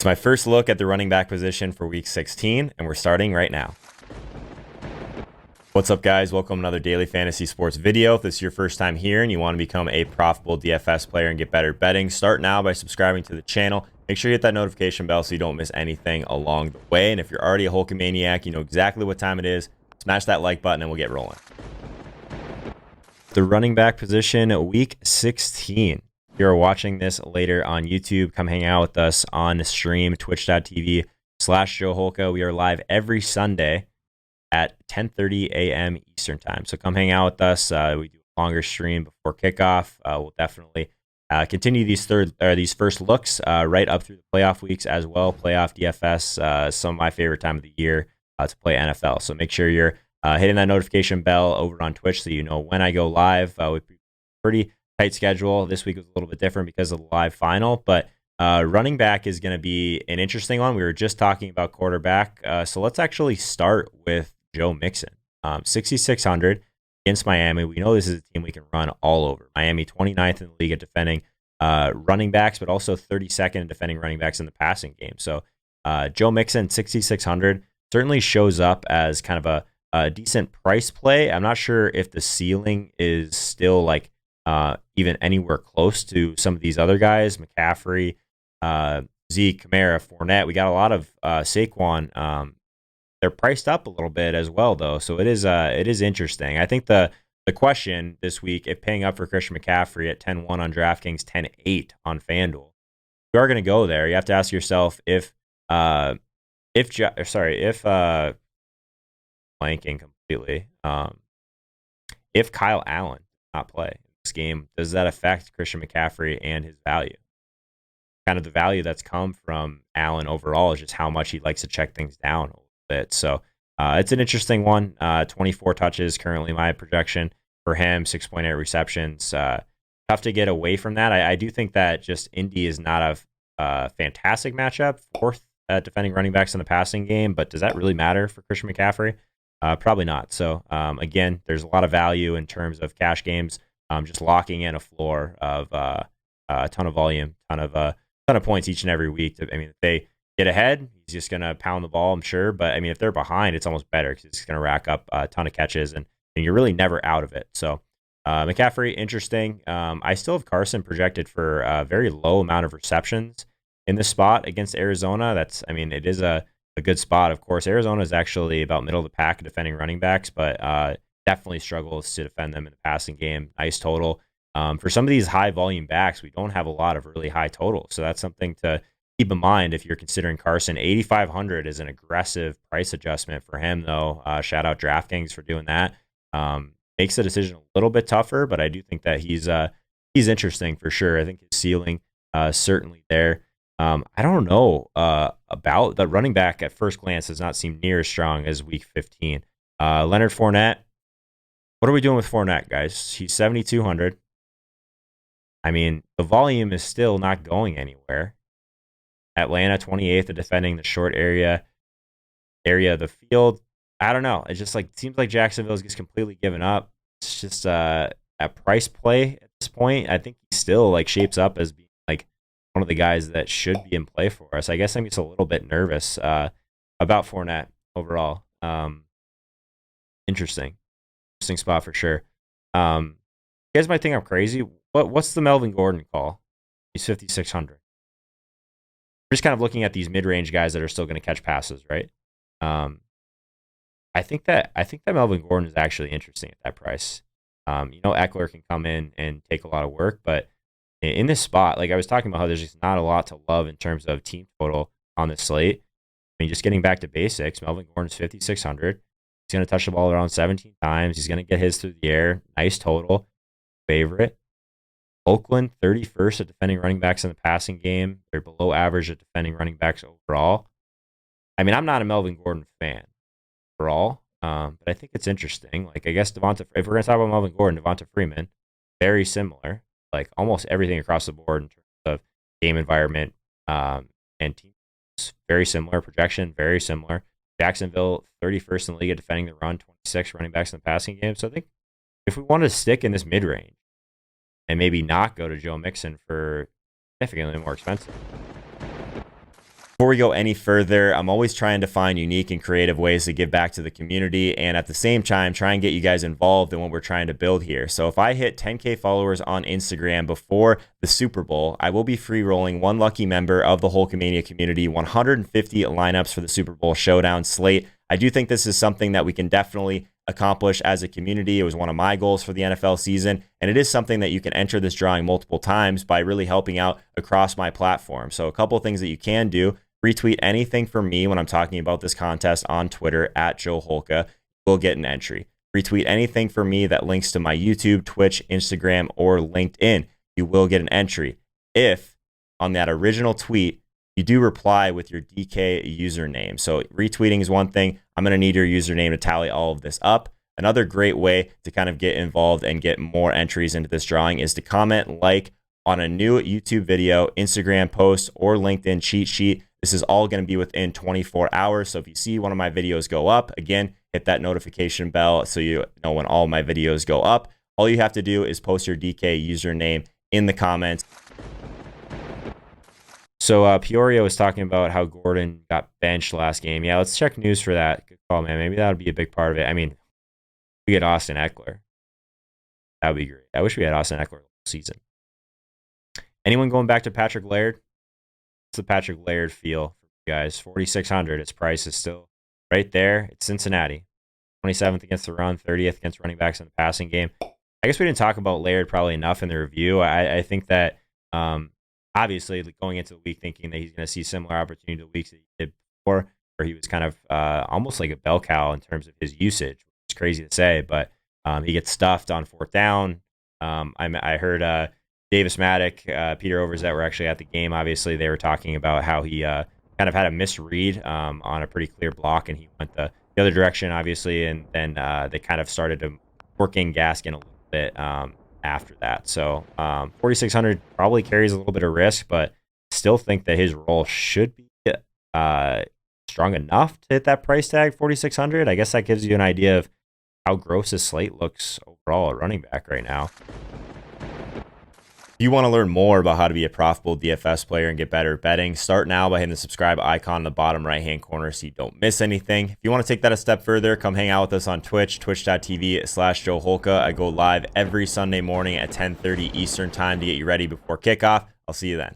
It's my first look at the running back position for week 16, and we're starting right now. What's up, guys? Welcome to another daily fantasy sports video. If this is your first time here and you want to become a profitable DFS player and get better betting, start now by subscribing to the channel. Make sure you hit that notification bell so you don't miss anything along the way. And if you're already a Holkamaniac, you know exactly what time it is. Smash that like button and we'll get rolling. The running back position, week 16. If you're watching this later on YouTube, come hang out with us on the stream, twitch.tv/JoeHolka. We are live every Sunday at 10:30 a.m. Eastern time. So come hang out with us. We do a longer stream before kickoff. We'll definitely continue these first looks right up through the playoff weeks as well. Playoff DFS, some of my favorite time of the year to play NFL. So make sure you're hitting that notification bell over on Twitch so you know when I go live. With pretty tight schedule. This week was a little bit different because of the live final, but running back is going to be an interesting one. We were just talking about quarterback. So let's actually start with Joe Mixon. 6,600 against Miami. We know this is a team we can run all over. Miami 29th in the league at defending running backs, but also 32nd in defending running backs in the passing game. So Joe Mixon, 6,600, certainly shows up as kind of a decent price play. I'm not sure if the ceiling is still like even anywhere close to some of these other guys, McCaffrey, Zeke, Kamara, Fournette. We got a lot of Saquon. They're priced up a little bit as well, though, so it is interesting. I think the question this week, if paying up for Christian McCaffrey at 10-1 on DraftKings, 10-8 on FanDuel, you are going to go there. You have to ask yourself if blanking completely, if Kyle Allen does not play this game, does that affect Christian McCaffrey and his value? Kind of the value that's come from Allen overall is just how much he likes to check things down a little bit. So it's an interesting one. 24 touches currently my projection for him, 6.8 receptions. Tough to get away from that. I do think that just Indy is not a fantastic matchup, fourth at defending running backs in the passing game, but does that really matter for Christian McCaffrey? Probably not. So again, there's a lot of value in terms of cash games. Just locking in a floor of a ton of volume, ton of points each and every week. I mean, if they get ahead, he's just going to pound the ball, I'm sure. But I mean, if they're behind, it's almost better because it's going to rack up a ton of catches, and you're really never out of it. So McCaffrey, interesting. I still have Carson projected for a very low amount of receptions in this spot against Arizona. It is a good spot. Of course, Arizona is actually about middle of the pack defending running backs, but definitely struggles to defend them in the passing game. Nice total. For some of these high volume backs, we don't have a lot of really high totals. So that's something to keep in mind if you're considering Carson. 8,500 is an aggressive price adjustment for him, though. Shout out DraftKings for doing that. Makes the decision a little bit tougher, but I do think that he's interesting for sure. I think his ceiling certainly there. I don't know about the running back at first glance does not seem near as strong as week 15. Leonard Fournette. What are we doing with Fournette, guys? He's 7,200. I mean, the volume is still not going anywhere. Atlanta 28th at defending the short area of the field. I don't know. It just seems like Jacksonville's just completely given up. It's just a price play at this point. I think he still shapes up as being one of the guys that should be in play for us. I guess I'm just a little bit nervous about Fournette overall. Interesting spot for sure. You guys might think I'm crazy. What's the Melvin Gordon call? He's 5,600. We're just kind of looking at these mid-range guys that are still going to catch passes, right? I think that Melvin Gordon is actually interesting at that price. Eckler can come in and take a lot of work, but in this spot, I was talking about how there's just not a lot to love in terms of team total on this slate. I mean, just getting back to basics, Melvin Gordon's 5,600. He's going to touch the ball around 17 times. He's going to get his through the air. Nice total. Favorite. Oakland, 31st at defending running backs in the passing game. They're below average at defending running backs overall. I mean, I'm not a Melvin Gordon fan overall, but I think it's interesting. I guess if we're going to talk about Melvin Gordon, Devonta Freeman, very similar. Almost everything across the board in terms of game environment and team. Very similar. Projection, very similar. Jacksonville, 31st in the league at defending the run, 26 running backs in the passing game. So I think if we want to stick in this mid-range and maybe not go to Joe Mixon for significantly more expensive, Before we go any further, I'm always trying to find unique and creative ways to give back to the community, and at the same time try and get you guys involved in what we're trying to build here. So if I hit 10K followers on Instagram before the Super Bowl, I will be free rolling one lucky member of the Holkamania community 150 lineups for the Super Bowl showdown slate. I do think this is something that we can definitely accomplish as a community. It was one of my goals for the NFL season, and it is something that you can enter this drawing multiple times by really helping out across my platform. So a couple of things that you can do: retweet anything for me when I'm talking about this contest on Twitter at Joe Holka, you will get an entry. Retweet anything for me that links to my YouTube, Twitch, Instagram, or LinkedIn, you will get an entry. If on that original tweet you do reply with your DK username. So retweeting is one thing. I'm going to need your username to tally all of this up. Another great way to kind of get involved and get more entries into this drawing is to comment like on a new YouTube video, Instagram post, or LinkedIn cheat sheet. This is all going to be within 24 hours. So if you see one of my videos go up, again, hit that notification bell so you know when all my videos go up. All you have to do is post your DK username in the comments. So Peoria was talking about how Gordon got benched last game. Yeah, let's check news for that. Good call, man. Maybe that would be a big part of it. I mean, we get Austin Eckler. That would be great. I wish we had Austin Eckler all season. Anyone going back to Patrick Laird? What's the Patrick Laird feel for you guys? 4,600. Its price is still right there. It's Cincinnati. 27th against the run, 30th against running backs in the passing game. I guess we didn't talk about Laird probably enough in the review. I think that obviously going into the week thinking that he's going to see similar opportunity to weeks that he did before, where he was kind of almost like a bell cow in terms of his usage. It's crazy to say, but he gets stuffed on fourth down. I heard Davis Maddock, Peter Overs that were actually at the game. Obviously, they were talking about how he kind of had a misread on a pretty clear block, and he went the other direction, obviously, and then they kind of started to work in Gaskin a little bit after that. So 4,600 probably carries a little bit of risk, but still think that his role should be strong enough to hit that price tag, 4,600. I guess that gives you an idea of how gross his slate looks overall at running back right now. If you want to learn more about how to be a profitable DFS player and get better at betting, start now by hitting the subscribe icon in the bottom right-hand corner so you don't miss anything. If you want to take that a step further, come hang out with us on Twitch, twitch.tv/Joe Holka. I go live every Sunday morning at 10:30 Eastern time to get you ready before kickoff. I'll see you then.